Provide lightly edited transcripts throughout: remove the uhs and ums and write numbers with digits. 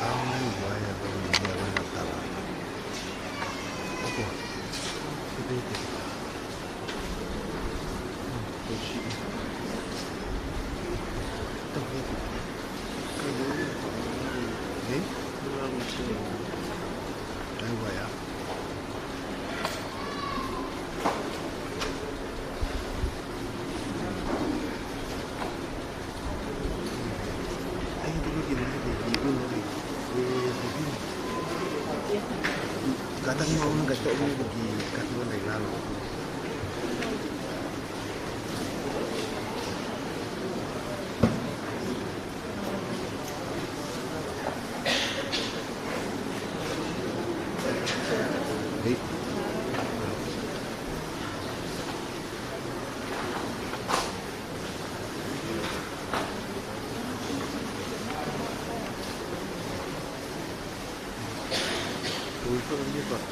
Ai, guarda, guarda, guarda. Opo, vedete. Così. Eh? Ai, guarda. Ai, dulu gini, katanya mau nggak tahu ini pergi katuan dari lalu. Hei. Itu ini Pak.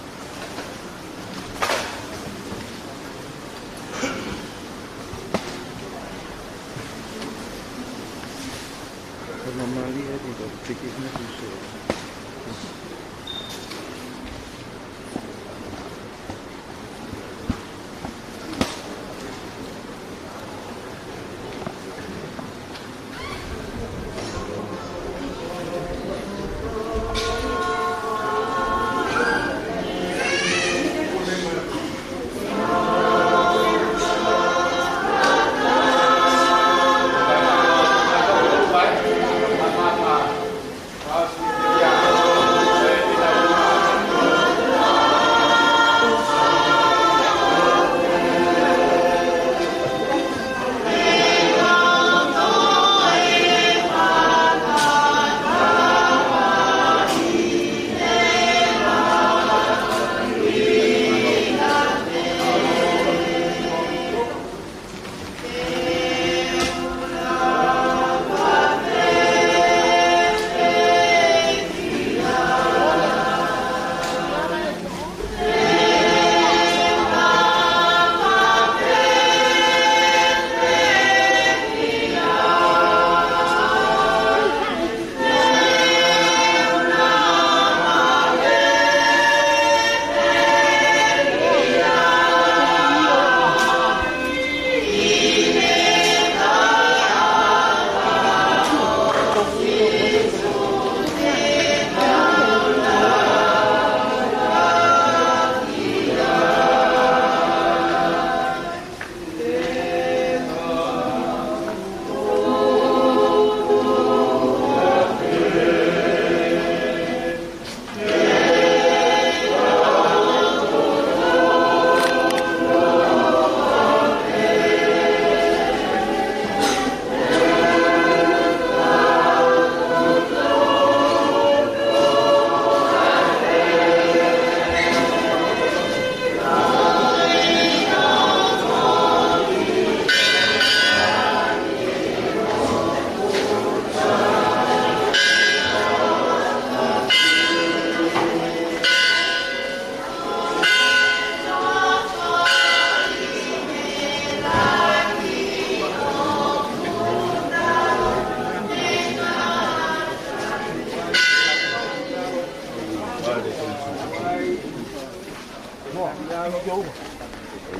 Karena Mali ya tidak pikirnya susah.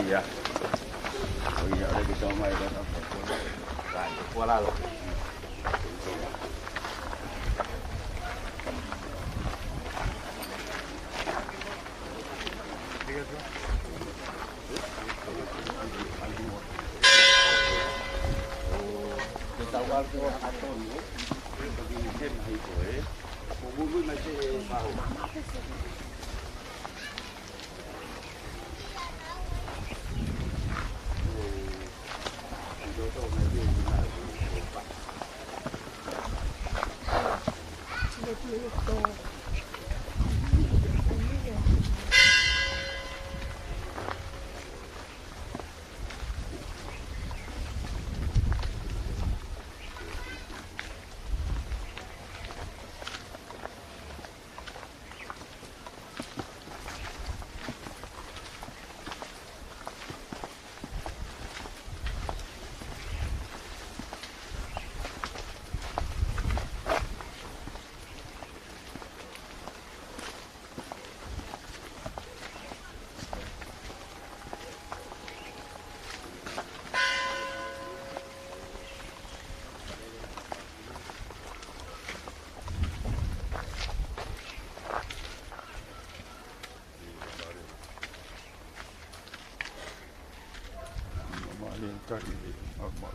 Iya. Oh iya, udah kita main kan. Kan, kuala lo. Kita awal tu atau ni, begini kan itu bubur macam tahu. Cari normal.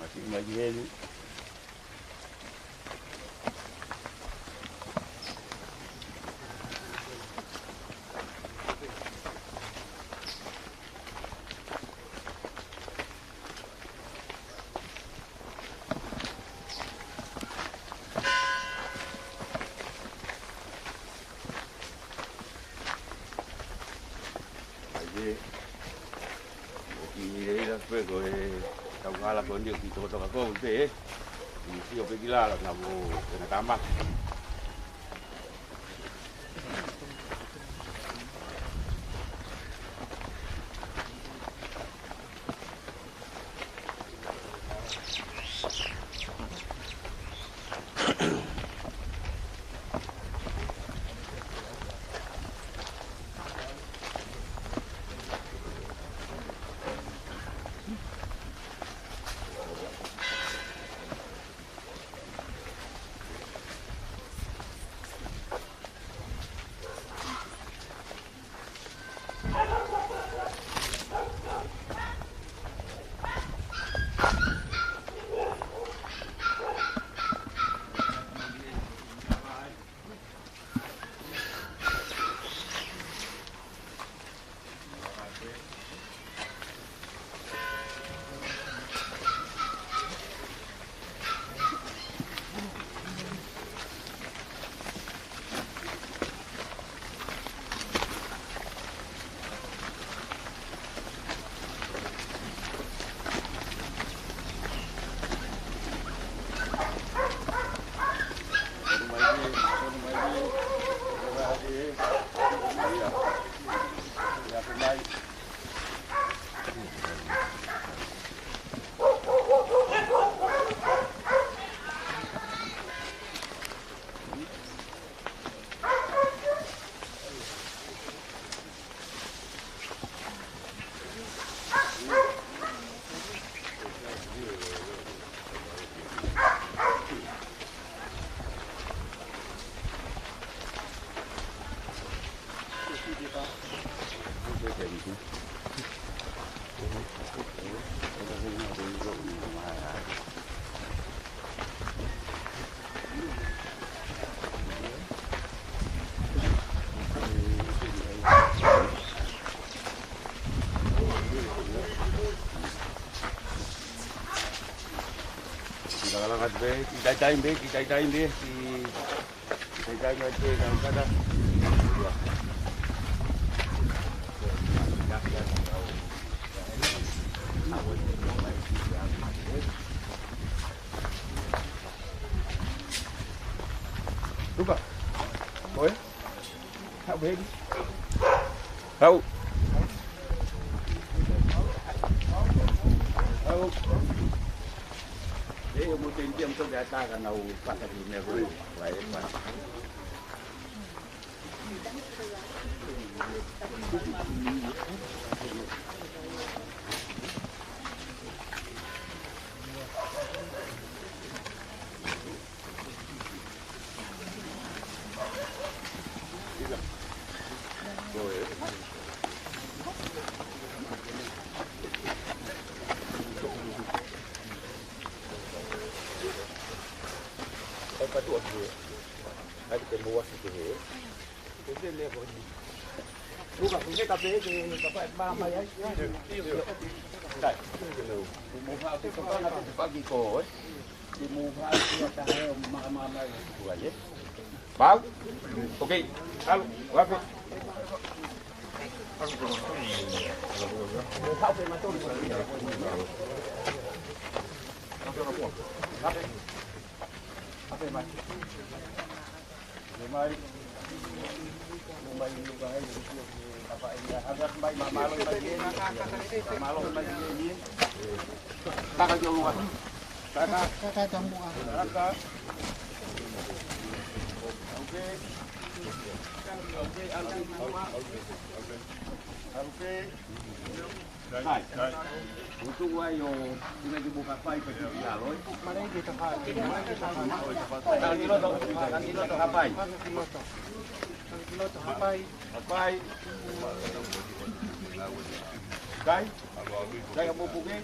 Masih lagi ini dah sebagai kau kalah kau dia kita kau kau be, ini siapa pergi lah nak kena tambah. Kalau be, kita time be, kita time be, kita time aja kalau kada. Lupa, boleh? Tak boleh. Tahu. Tahu. Dia mungkin dia untuk data kan au pasal ini aku lain pas. Patu aku. Ada kemuas itu. Itu dia lepas ni. Bukan punya tapi dapat mama ya. Tak. Muka aku kau nak pagi kau. Di muka dia tahu mama buat ya. Bau? Okey. Halo, apa? Muka apa macam tu? Apa? Apa macam? Memang May lugar ay kapag agad may mamalong magiging kakak jauh kan kakak jambu kakak oke oke Hai, untuk wayo sudah dibuka pai pada dialog. Mana kita pakai? Mana kita pakai? Nanti lo tu apa? Apa? Kai? Kai kamu pergi?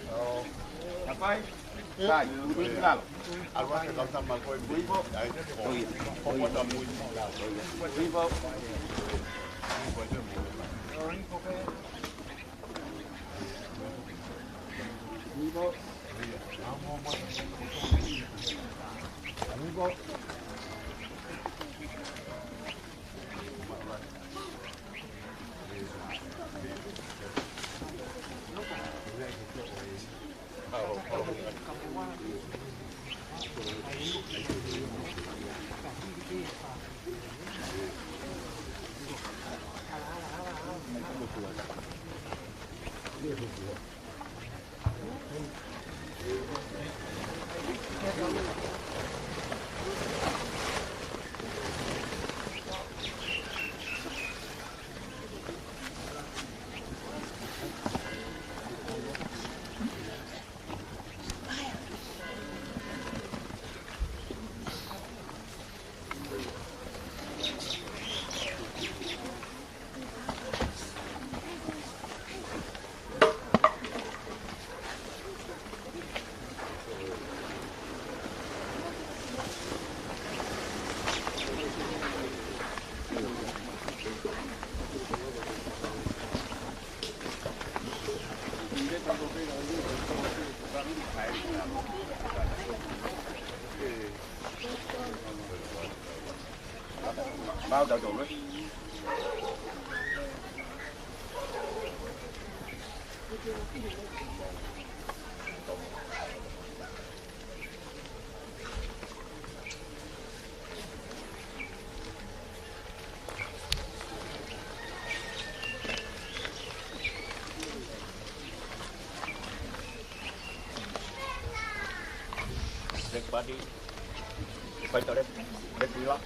Apa? Kai, pergi kenal. Alwah kita sama kau ibu. Ibu. Amigo. Amigo. Bao đầu chỗ đấy. Dead body. Quay tới đây. Dead đi lắm.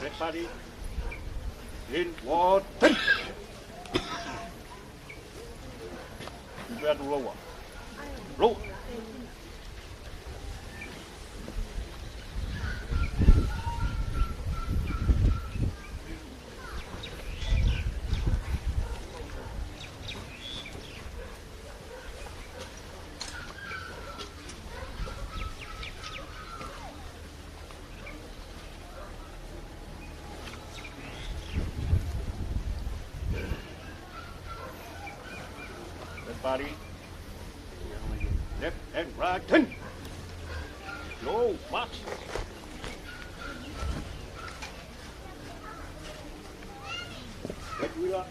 Everybody in water. Where to row? Row. Body, left and right, turn. No, march. Left wheel up.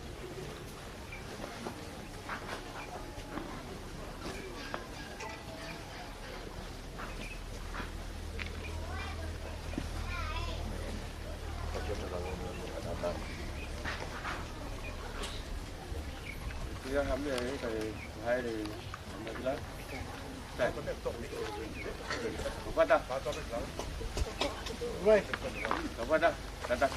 Dia ambil dari hai dari ambil Đây. Có ta. Rồi. Có ta. Ta.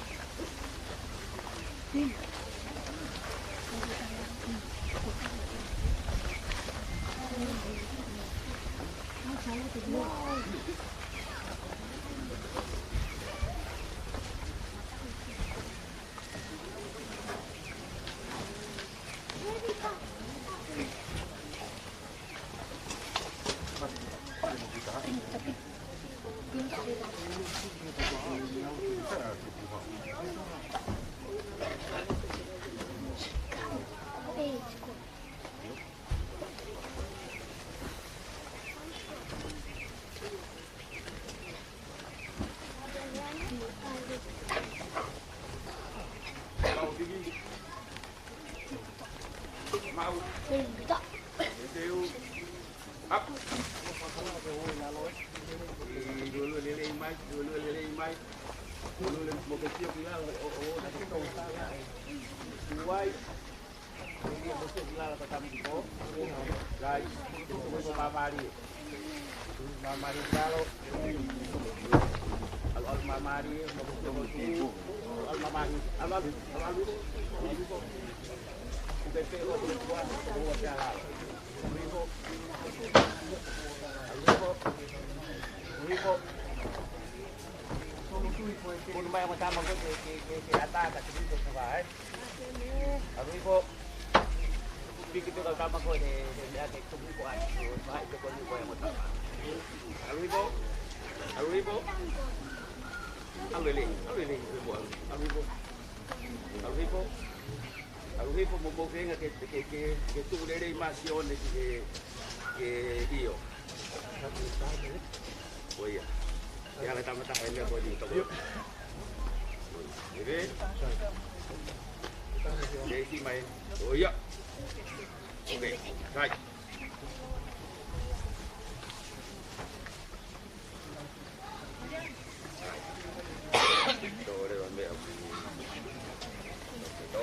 lele mai. Lele mo ke tio kila o na ke to sa ya. Uai. Ini mo se kila la tatam ko. Gai, ko mamari. Mamari kalau al mamari mo ko al mamari. Al Pepe lo buat buat jalan. Ribu. Pun bayar macam apa ke atas tak cukup tu sebab. Ribu. Pikir tu kalau kamu kau ni ada cukup buat. Baik tu kau ni bayar macam. Ribu. Ribu. Alih ribu. Ribu. Ribu. Aku ni pun mau kena ke tu dari masih on ke iyo. Oh iya. Yang kita mata ini apa di tu? Jadi, jadi main. Oh iya. Okay, right. Tôi đây bạn mẹ. Đó.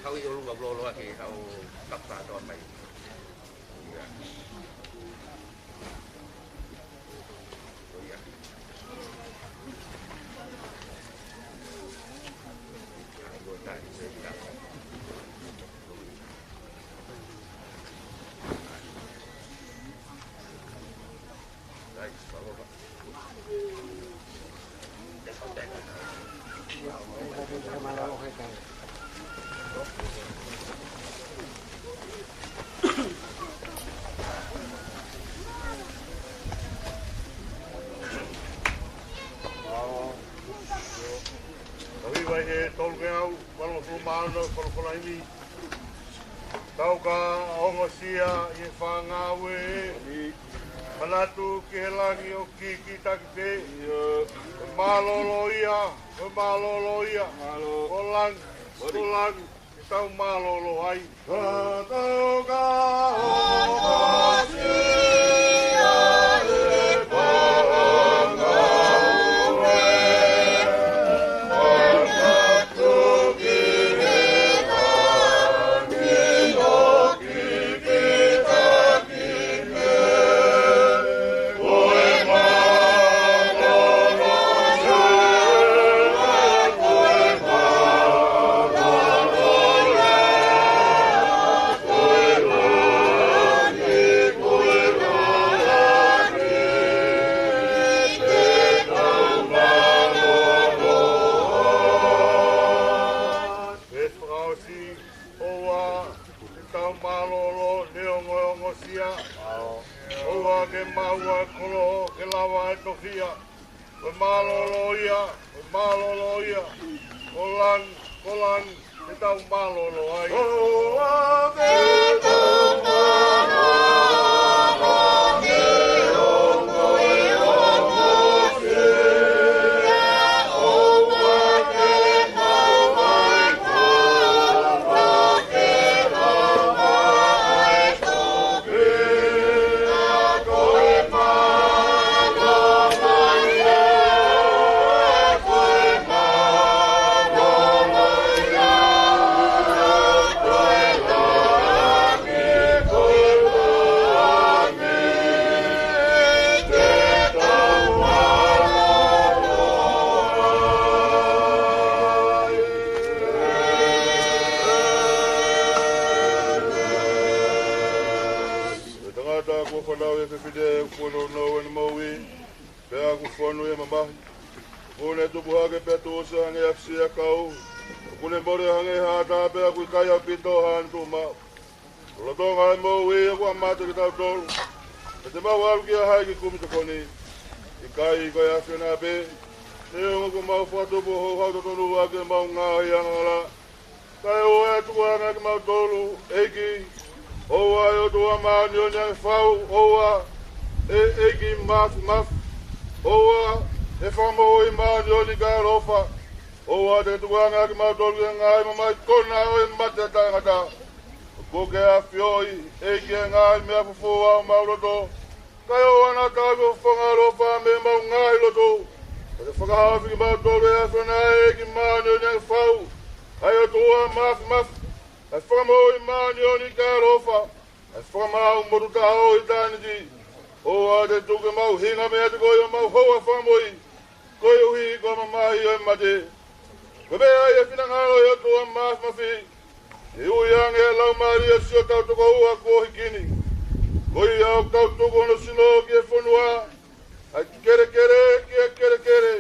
Kau itu orang ngobrol lagi, kau tak sadar mai. Kau ka ongosia i whangawe manatu ke langi o ki takite maloloia kolang tau malolo ai tau ka ongosia maloloia kolang kita malolo ai ngata ko whanau e whiwhide whono no e maui. Pea ko whanu e mamahi. Kone tupu hake pea tōsa hange afsia kau. Kone more hange hata pea kui kai au pito han tu mau. Lotonga e maui e kua mata ki tau tolu. E te mau alu ki a hai ki kumi te koni. I kai i kai afia nā pe. Ne o ko mau whatupu ho hau tonu ake mau ngāhi angala. Kai o e tuku anga ki mau tolu eiki. Oa e o tua maani o nyang whau. Oa eiki maf. Oa e whamo i maani o ni kai rofa. Oa te tuku anga ki mau tolu e ngai mamai kona o e mate tangata. Ko ke a fioi eiki e ngai mea fufu au mauroto. Kai o ana tāko whangarofa me mau ngai loto. Ko te whakahawi ki mau tolu e a whana eiki maani o nyang whau. Ai o tua maf. Ai whakamau i maani o ni ka rofa. Ai whakamau moru taho i tāniti. O a te tuke mau hinga mea te koi o mau hoa whakamoi. Koi uhi ko mamahi o mate. Ko bea i e whinangaro i o tua mafi. E ui ange e lau maari e sio tau toko ua ko hikini. Koi au tau toko no sino ki e whanua. Ai kere ki e kere.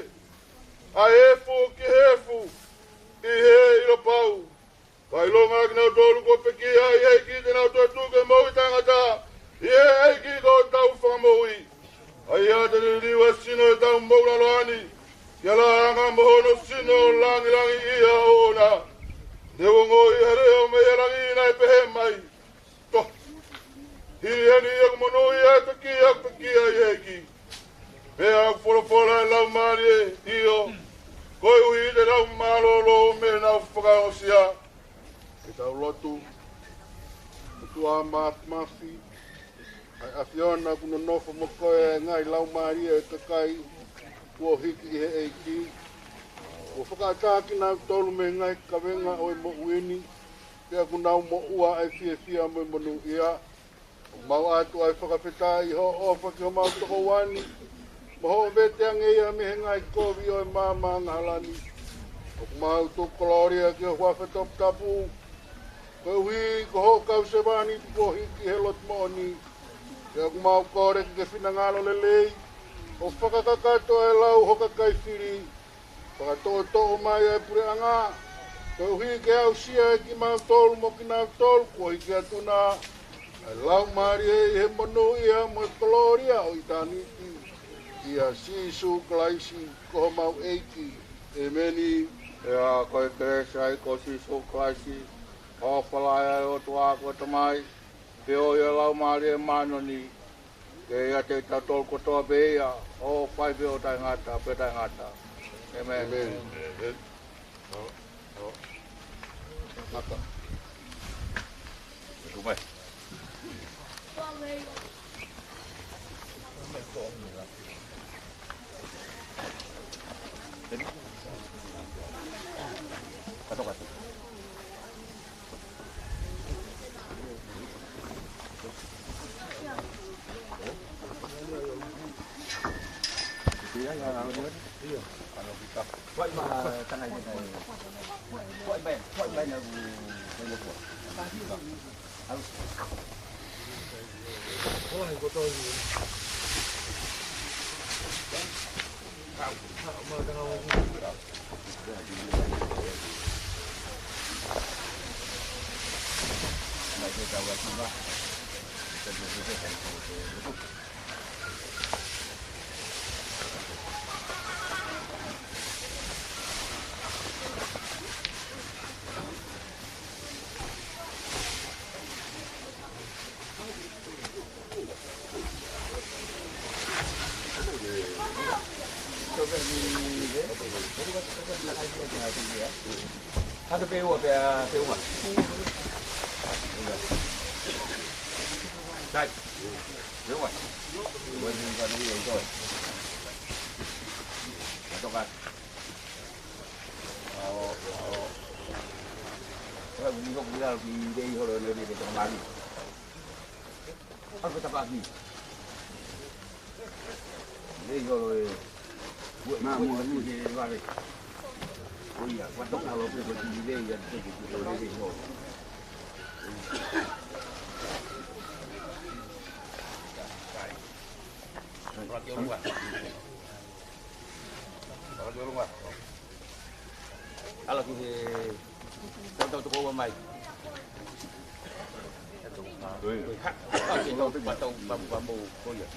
Ai hefu ki hefu. I he ilo pau. Kai longa ki nau tolu ko peki ai eiki te nau toi tuke mau i tangata. I he eiki ko tau whakamoi. Ai a te riwa sino e tau maura loani. Kia la anga mohono sino langi ia ona. Te wongo i here o me e rangi ina e pehe mai. Toh. Hiri heni e kumono i e peki ai eiki. Pea wholofola e lau maari e iyo. Koi ui te rau malolo me nau whakaosia. E tau lotu. Tua mafi. Ai awhiona kuna nofo mokoe ngai lau maria e kakai. Kua hiki he eiki. O whakaataki nau tolu me ngai kawenga o e mo ueni. Pea kunau mo ua ai fia mo monu ia. Mau atu ai whakawhetai ho ofa ki ho mau toko wani. Maho vete ange ia me henga i kovi o e mama ngahalani. O kumau tu koloria ki o huafe top tapu. Ko hui ko ho kau se wani ko hiki he lot moni. Kia kumau kore ki ke whinangalo lelei. O whakakakato e lau hoka kai whiri. Whakatoto mai e pure anga. Ko hui ke au sia e ki mau tolu mo ki nau tolu. Ko hiki atuna. E lau mari e he monu ia mo e koloria o i taniti. Ia sisu klaisi ko mau eiki e meni ia ko kresa i ko sisu klaisi o falaya o tua ko tamai pe o ia lau mari e manoni ke ia te tatol ko toa beia o pai be o tai ngata pe tai ngata amen maka kumai Kato. Iya ya, iya. Kalau kita, buat mah tanah ini, buat baik nak buat. Harus. Oh, ini kotor ini. Kau mau tengah ini. Kita buat apa? Kita buat Ada PU apa PU mah? Đây, đúng rồi. Mình còn đi rồi. Cho bạn. Mình không biết là đi rồi đi để trong bán. Ăn phải tập gì? Đi rồi. Buổi mà mua gì vào đây. Ôi ya, quan trọng nào phải có gì đây giờ tôi chỉ rồi. Lagi rumah. Lagi rumah. Kalau kita tahu tu kau mai. Kalau kita patong bambu kau ya,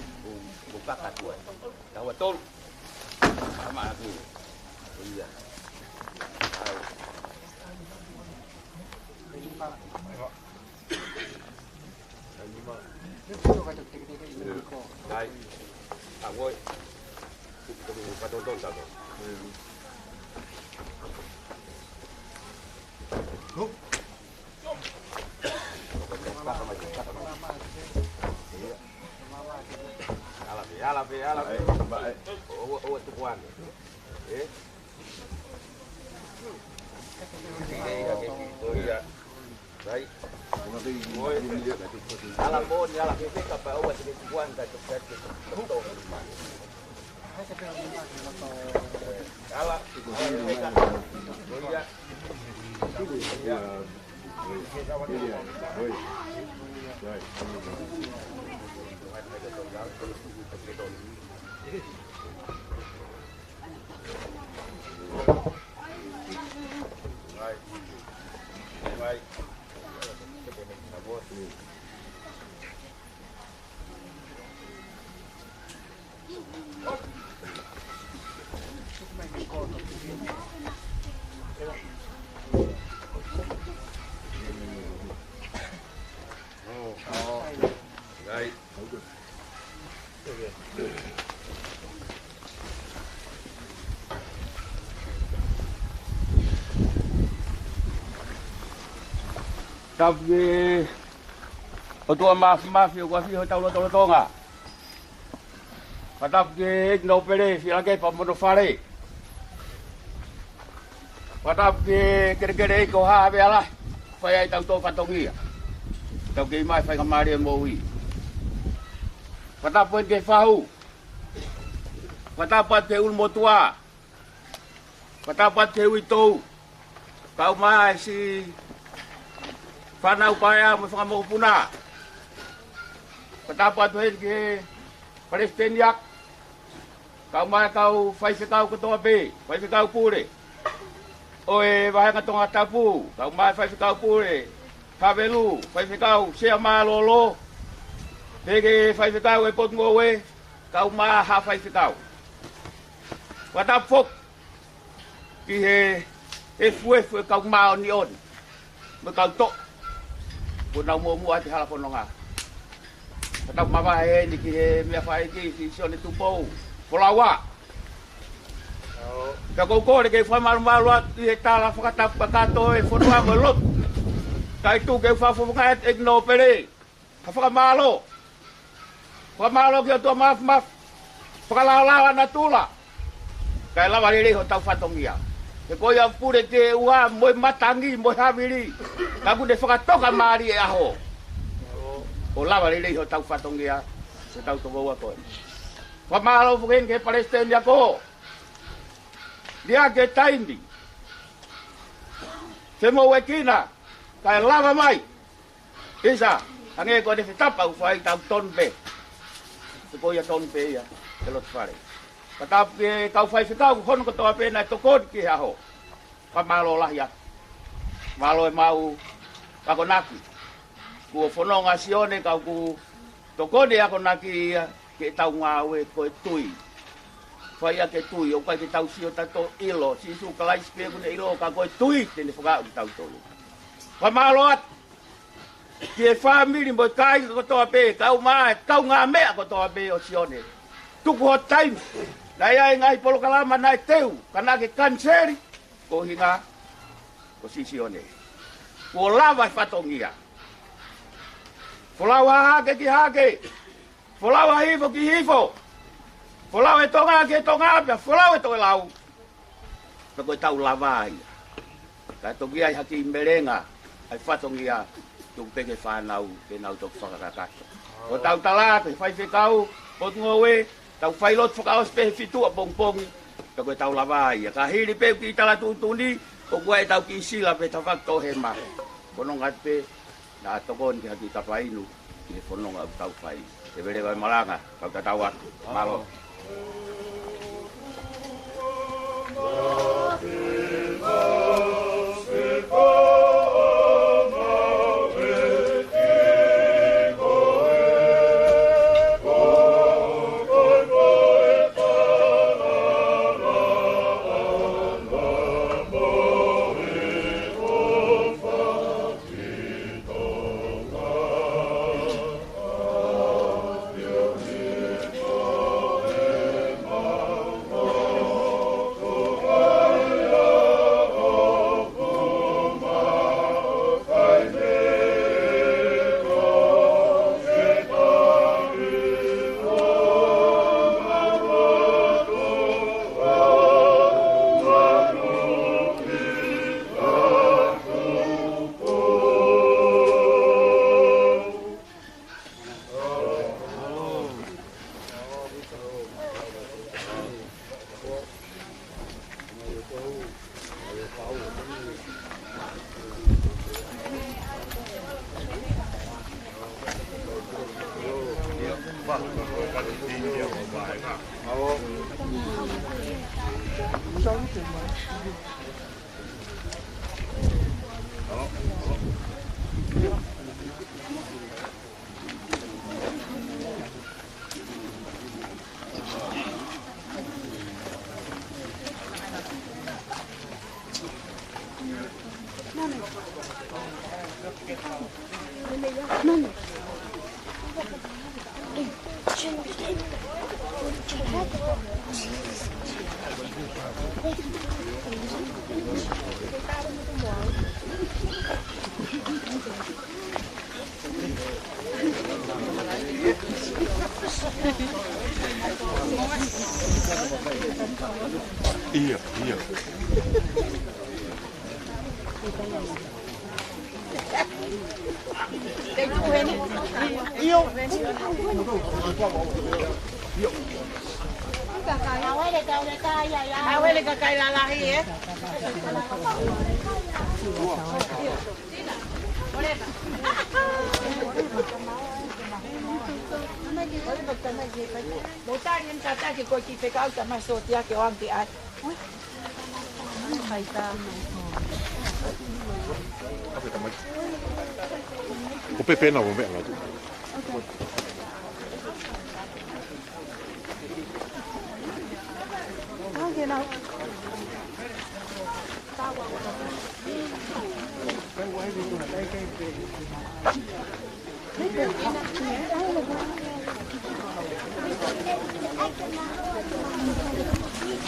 buka kat buat. Tahu betul. Sama aku. Iya. Baik. Aku patong tak. Alam. Oh, tuan. Iya. Baik. Alam pun alam itu kapal awak jadi tuan kat betul. Alam. Iya. Baik. Baik. Tapi otua maaf eu gua fi tau tonga. Patap ke no pere fi lagi pamono fare. Patap ke kere ko ha be ala. Fai ai tau to patongia. Tau ke mai fai kamari mo wi. Patap ke fahu. Patap ke ulmo tua. Patap ke wito. Kau mai si Pana upaya mo puna. Patapa tu ke Palestiniak. Kau mai kau fai kau ketua B, fai kau pure. Oi bahaya katong atapu, kau mai fai kau pure. Kabelu, fai kau sia malolo. Dege fai kau e pot ngowe, kau mai ha fai kau. Patapok ki e fue kau mau ni on. Bekau tok Punau mo ati hala pononga. Tatap mama ni ki me fai ki si sone tupo. Polawa. Ka ko de ke fa mal ti tala fa tap pakato e fonwa molot. Kai tu ke fa fo ka igno pele. Ka fa malo. Fa malo ki to maaf. Fa la natula. Kai la vali ho tau fatongia. Ke ko ya pure te ua mo matangi mo habili. Kagu de fakatoka mari e aho. O lava le ho tau fatongia, se tau to goa ko. Fa malo fugen ke Palestina ko. Dia ke taindi. Se mo wekina, kai lava mai. Isa, ange ko de tapa u fai tau tonpe. Se ko ya tonpe ya, ke lot fare. Katap ke kau fai kau kon ko to pe na to kon ki aho. Fa malo lah ya. Malo mau ako naki. Ku fononga sione kau ku tokone ako naki ke tau ngawe ko tui. Fai ke tui o kai ke tau sio tato ilo si su kalai spe ku ne ilo ka ko tui tene foga u tau tolu. Fa malot. Ke family mo kai ko to pe kau ma kau ngame ako to pe o sione. Tu ko time. Dai ngai polo kalama nai teu kana ke kanseri ko hinga ko sisione. Ko lava fatongia. Folawa hake ki hake. Folawa hifo ki hifo. Folawa tonga ke tonga pia. Folawa to lau. Ko tau lava ai. Ka to gia haki merenga. Ai fatongia tu peke fanau ke nau to fakakato. Ko tau tala ke fai fekau pot ngowe tau fai lot fakau spe fitu pongpong. Ko tau lava ai. Ka hiri pe ki tala tutuni ko gua tau ki sila pe tafak to hema. Kono ngate na tokon ki haki tapainu ki fononga tau fai Daripada Bawang Malang ah. Kau tak tahu ah. Malu. Iya, iya. Botarin kata ke kau kita kau tak masuk dia ke orang ke ai. O pepe na o me la tu.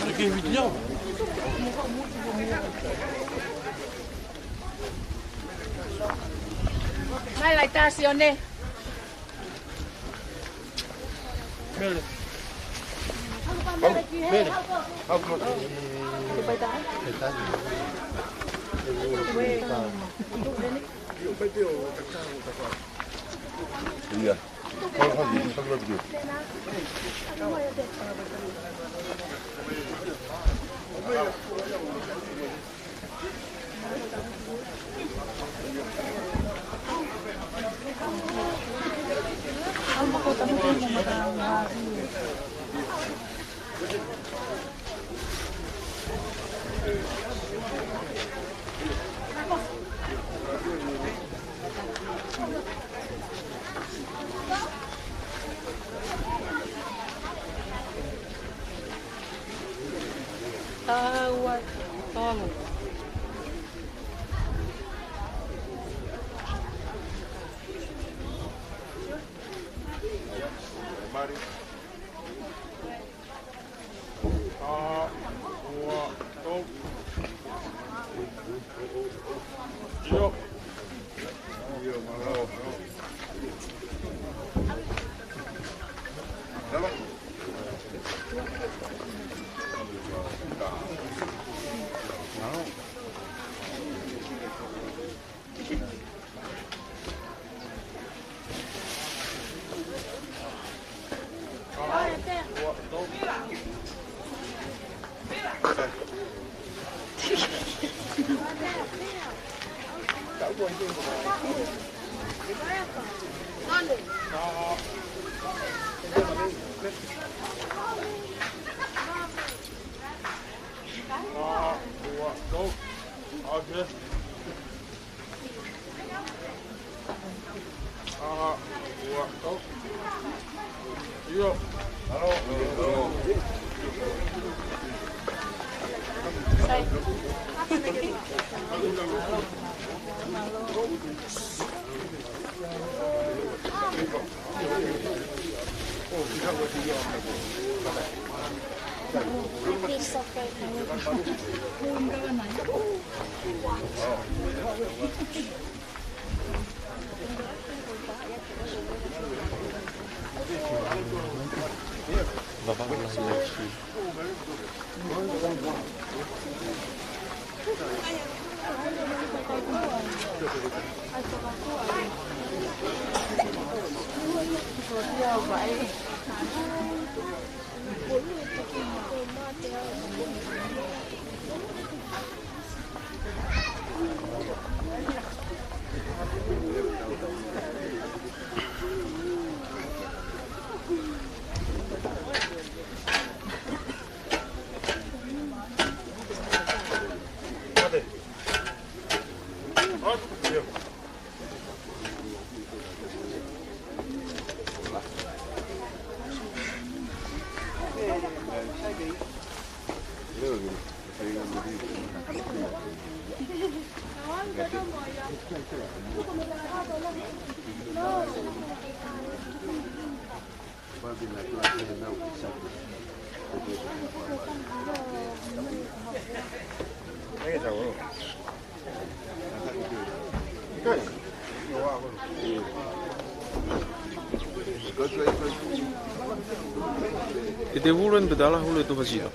Lagi video. Mai lai ta sione. Mele. Iya. Ite hulen bedala hule tu hasida.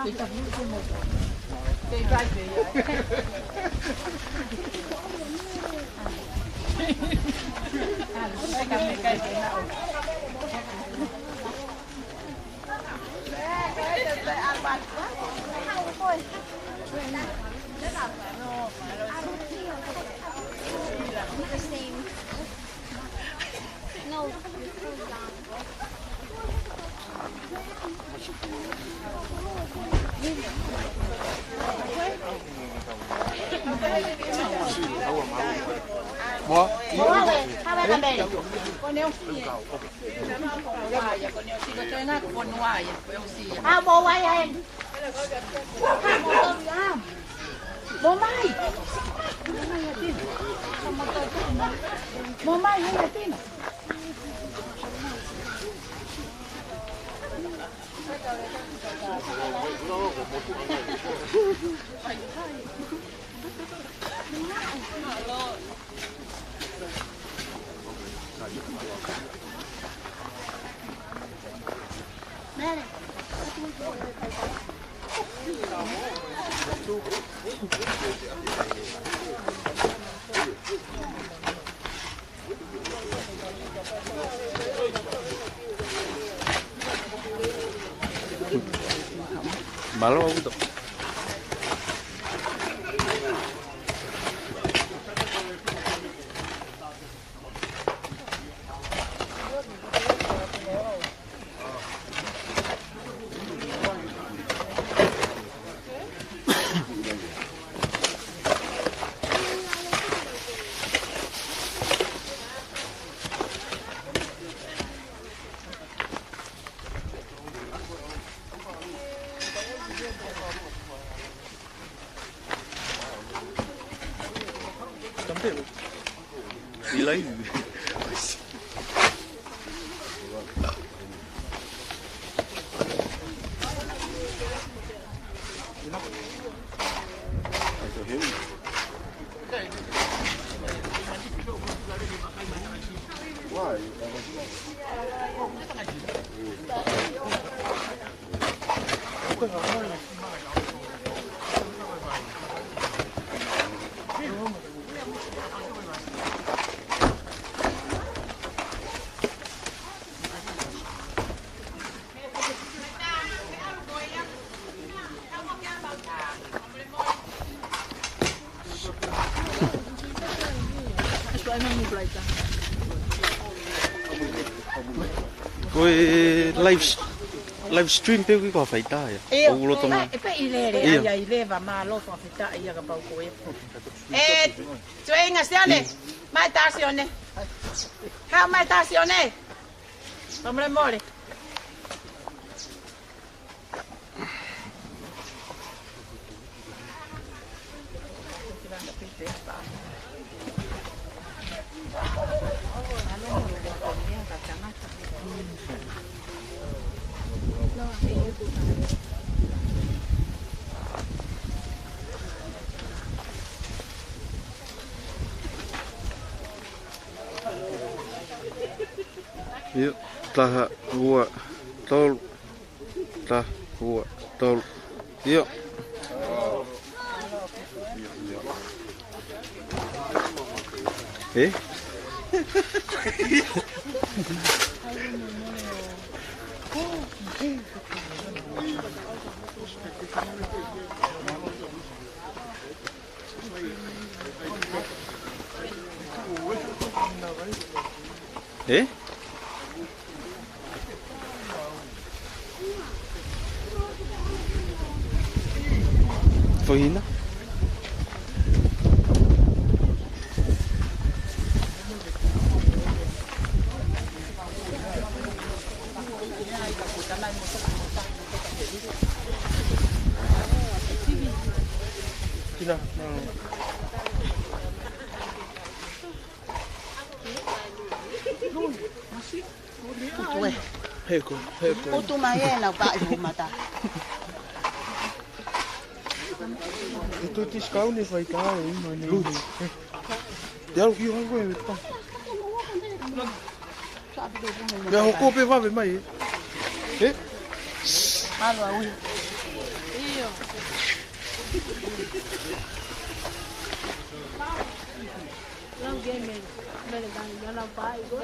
Đi tập những cái một cây gai về cây nào No. Bố. À bố quay em. Bố mai. Bố mai hay là tin? Malo ako to. Đi lấy. Coi live stream pe ko fa ita ya. O lo tong. Pe ile ya ile va ma lo fa fita ya ka pau ko e. Tsuenga siane. Mai tasione. Ha mai tasione. Hombre more. Yuk, taha gua tol, tah gua tol, yuk. Foi ainda? Tidak. Heko. Utu mai na ka i mata. Itu tiscau ne vai tá aí, mano. Deu que eu vou ver, tá. Já o copo vai ver mais. Malo aui. Iyo. Não game ele já não vai igual.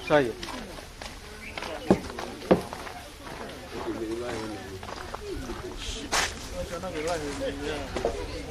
Saya. Jangan